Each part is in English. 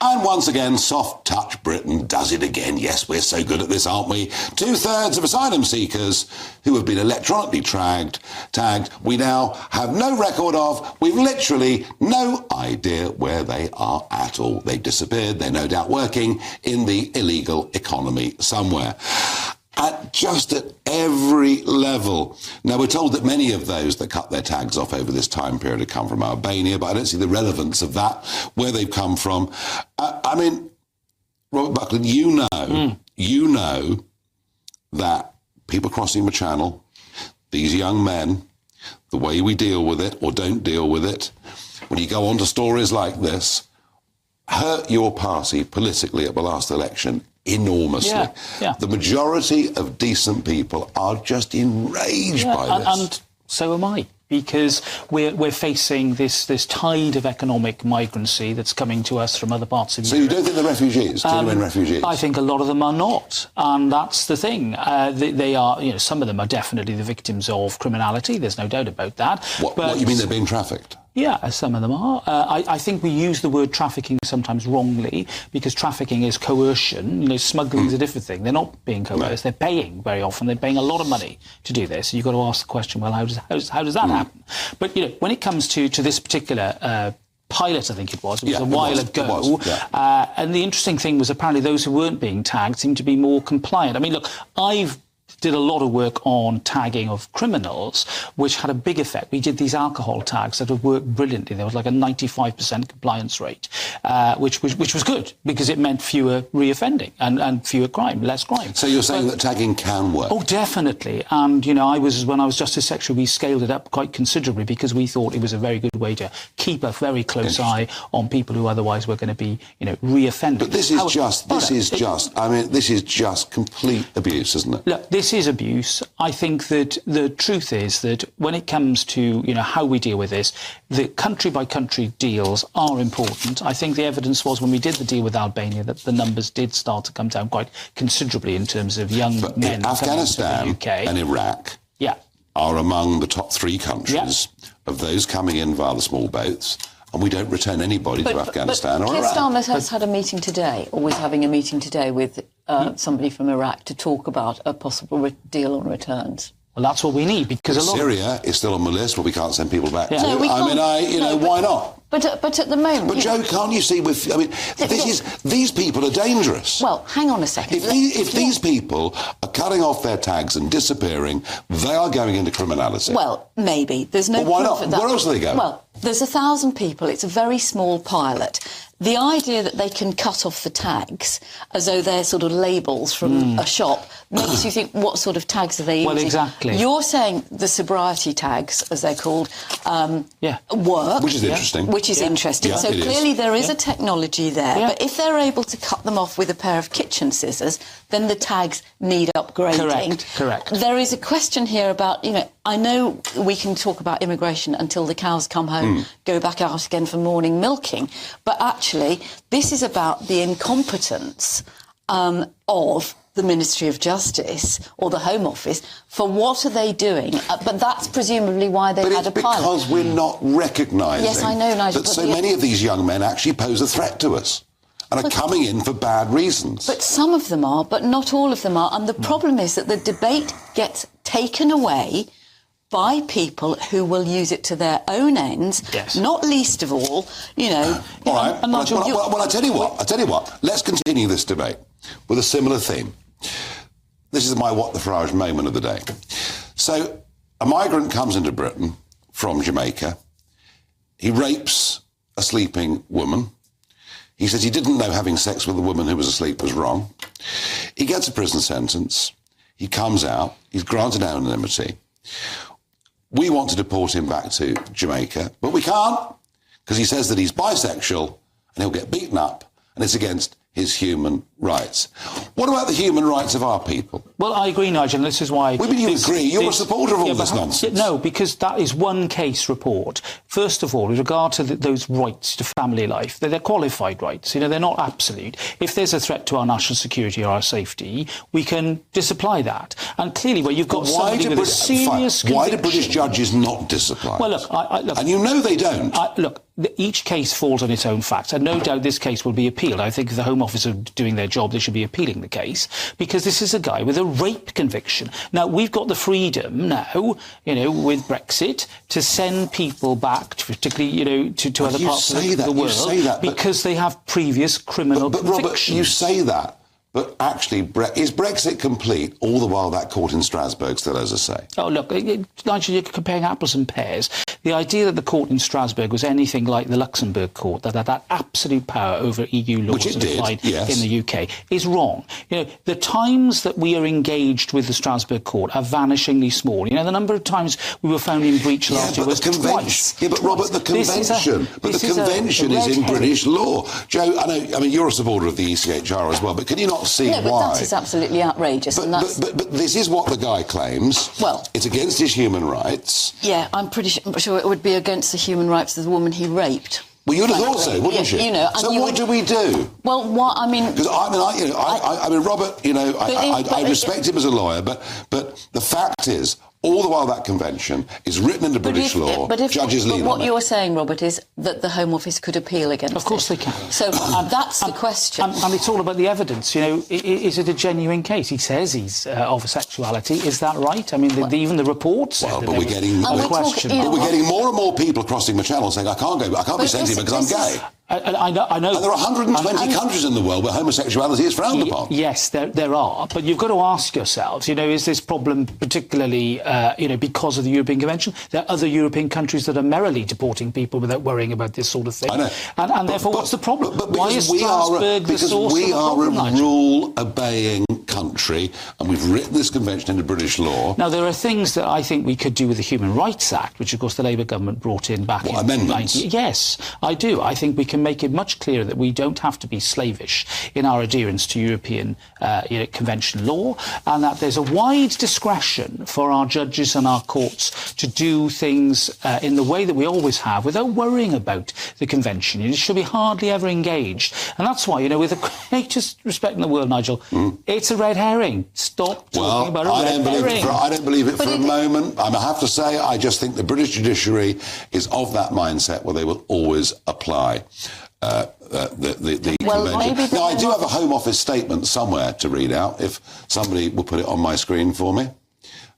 And once again, soft touch Britain does it again. Yes, we're so good at this, aren't we? 2/3 of asylum seekers who have been electronically tagged, we now have no record of. We've literally no idea where they are at all. They've disappeared. They're no doubt working in the illegal economy somewhere. Just at every level. Now, we're told that many of those that cut their tags off over this time period have come from Albania, but I don't see the relevance of that, where they've come from. I mean, Robert Buckland, you know that people crossing the Channel, these young men, the way we deal with it or don't deal with it, when you go on to stories like this, hurt your party politically at the last election enormously. Yeah. The majority of decent people are just enraged by this. And so am I, because we're facing this tide of economic migrancy that's coming to us from other parts of Europe. So you don't think they're refugees, genuine refugees? I think a lot of them are not, and that's the thing. They are, some of them are definitely the victims of criminality. There's no doubt about that. What you mean they're being trafficked? Yeah, some of them are. I think we use the word trafficking sometimes wrongly, because trafficking is coercion. Smuggling is a different thing. They're not being coerced. They're paying very often. They're paying a lot of money to do this. You've got to ask the question, well, how does that happen? But, when it comes to this particular pilot, I think it was a while ago. And the interesting thing was apparently those who weren't being tagged seemed to be more compliant. I mean, look, I've did a lot of work on tagging of criminals, which had a big effect. We did these alcohol tags that have worked brilliantly. There was like a 95% compliance rate, which was good, because it meant fewer reoffending and fewer crime, less crime. So you're saying that tagging can work? Oh, definitely. And, when I was Justice Secretary, we scaled it up quite considerably, because we thought it was a very good way to keep a very close eye on people who otherwise were going to be, reoffending. But this is just complete abuse, isn't it? Look, this is abuse. I think that the truth is that when it comes to, how we deal with this, the country-by-country deals are important. I think the evidence was, when we did the deal with Albania, that the numbers did start to come down quite considerably in terms of young men. Afghanistan UK. and Iraq are among the top 3 countries of those coming in via the small boats, and we don't return anybody to Afghanistan or Iraq. Keir Starmer has had a meeting today, or was having a meeting today with somebody from Iraq to talk about a possible deal on returns. Well, that's what we need, because Syria is still on the list, but we can't send people back to. No, why not? But at the moment... But, Joe, can't you see these people are dangerous. Well, hang on a second. If these people are cutting off their tags and disappearing, they are going into criminality. Well, maybe. There's no But why proof not? of that. Where else are they going? Well, there's 1,000 people. It's a very small pilot. The idea that they can cut off the tags as though they're sort of labels from a shop makes you think, what sort of tags are they using? Well, exactly. You're saying the sobriety tags, as they're called, work. Which is interesting. Which is interesting. Yeah, so clearly there is a technology there. Yeah. But if they're able to cut them off with a pair of kitchen scissors, then the tags need upgrading. Correct. There is a question here about, I know we can talk about immigration until the cows come home, go back out again for morning milking, but actually this is about the incompetence of the Ministry of Justice or the Home Office for what are they doing. But that's presumably why they had a pilot. But it's because we're not recognising yes, I know, Nigel, that so many of these young men actually pose a threat to us and are coming in for bad reasons. But some of them are, but not all of them are. And the problem is that the debate gets taken away by people who will use it to their own ends, not least of all, All right. Well, I tell you what. Let's continue this debate with a similar theme. This is my What the Farage moment of the day. So, a migrant comes into Britain from Jamaica. He rapes a sleeping woman. He says he didn't know having sex with a woman who was asleep was wrong. He gets a prison sentence. He comes out. He's granted anonymity. We want to deport him back to Jamaica, but we can't, because he says that he's bisexual and he'll get beaten up, and it's against his human rights. What about the human rights of our people? Well, I agree, Nigel, and this is why... Well, but you agree? You're a supporter of all this nonsense. No, because that is one case report. First of all, with regard to those rights to family life, they're qualified rights. You know, they're not absolute. If there's a threat to our national security or our safety, we can disapply that. And clearly, where you've got somebody with a serious conviction... Why do British judges not disapply? Well, look... and you know they don't. Look, each case falls on its own facts, and no doubt this case will be appealed. I think if the Home Office are doing their job, they should be appealing the case, because this is a guy with a rape conviction. Now, we've got the freedom now, you know, with Brexit, to send people back, particularly, you know, to other parts of the world, because they have previous criminal convictions. Robert, you say that. But actually, is Brexit complete all the while that court in Strasbourg still has a say? Oh, look, Nigel, you're comparing apples and pears. The idea that the court in Strasbourg was anything like the Luxembourg court, that had that absolute power over EU laws that applied in the UK, is wrong. You know, the times that we are engaged with the Strasbourg court are vanishingly small. You know, the number of times we were found in breach last year was twice. Yeah, but Robert, the convention is in British law. Joe, I mean, you're a supporter of the ECHR as well, but can you not see why? But that is absolutely outrageous. But this is what the guy claims. Well, it's against his human rights. Yeah, I'm pretty sure it would be against the human rights of the woman he raped. Well, you'd have thought so, wouldn't you? You know, so what do we do? Well, what I mean, because I mean, Robert, you know, I respect him as a lawyer, but the fact is, all the while that convention is written into British law, judges lean on it. What you're saying, Robert, is that the Home Office could appeal against it. Of course they can. So that's the question. And it's all about the evidence. You know, is it a genuine case? He says he's of sexuality. Is that right? I mean, even the report said that but we're getting more and more people crossing the channel saying, I can't be sent here because I'm gay. I know. And there are 120 countries in the world where homosexuality is frowned upon. Yes, there are. But you've got to ask yourselves, you know, is this problem particularly, you know, because of the European Convention? There are other European countries that are merrily deporting people without worrying about this sort of thing. I know. And therefore, what's the problem? Why is Strasbourg the source of the problem? We are a rule-obeying country, and we've written this convention into British law. Now, there are things that I think we could do with the Human Rights Act, which, of course, the Labour government brought in back in... amendments? Yes, I do. I think we can make it much clearer that we don't have to be slavish in our adherence to European convention law, and that there's a wide discretion for our judges and our courts to do things in the way that we always have without worrying about the convention. You should be hardly ever engaged. And that's why, you know, with the greatest respect in the world, Nigel, it's a red herring. Stop talking about a red herring. I don't believe it for a moment. I have to say, I just think the British judiciary is of that mindset where they will always apply the convention. Now, I do have a Home Office statement somewhere to read out, if somebody will put it on my screen for me.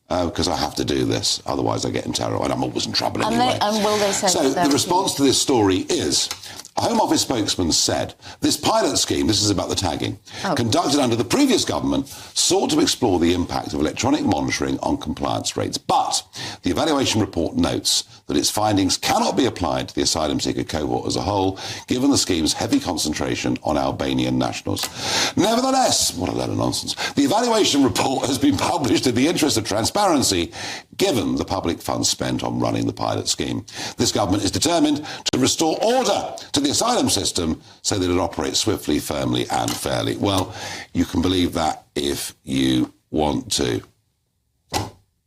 Because I have to do this, otherwise I get in trouble, and I'm always in trouble anyway. And will they say so the response to this story is, a Home Office spokesman said, this pilot scheme, this is about the tagging, conducted under the previous government, sought to explore the impact of electronic monitoring on compliance rates. But the evaluation report notes that its findings cannot be applied to the asylum seeker cohort as a whole, given the scheme's heavy concentration on Albanian nationals. Nevertheless, what a load of nonsense, the evaluation report has been published in the interest of transparency, given the public funds spent on running the pilot scheme. This government is determined to restore order to the asylum system so that it operates swiftly, firmly and fairly. Well, you can believe that if you want to.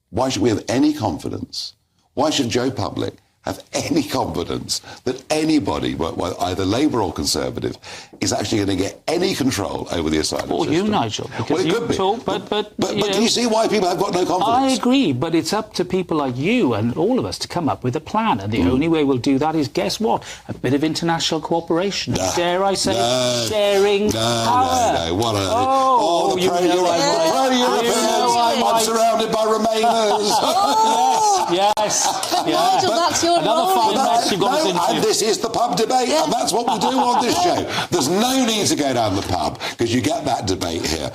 Why should we have any confidence? Why should Joe Public have any confidence that anybody, either Labour or Conservative, is actually going to get any control over the asylum system? Or you, Nigel. Because you talk, but do you see why people have got no confidence? I agree, but it's up to people like you and all of us to come up with a plan, and the only way we'll do that is, guess what? A bit of international cooperation. Dare I say, sharing power. What a... Oh, the pro-Europeans. I'm surrounded by Remainers. Yes. But Nigel, that's your Another fine mess you've got us into. And this is the pub debate, and that's what we do on this show. There's no need to go down the pub, because you get that debate here.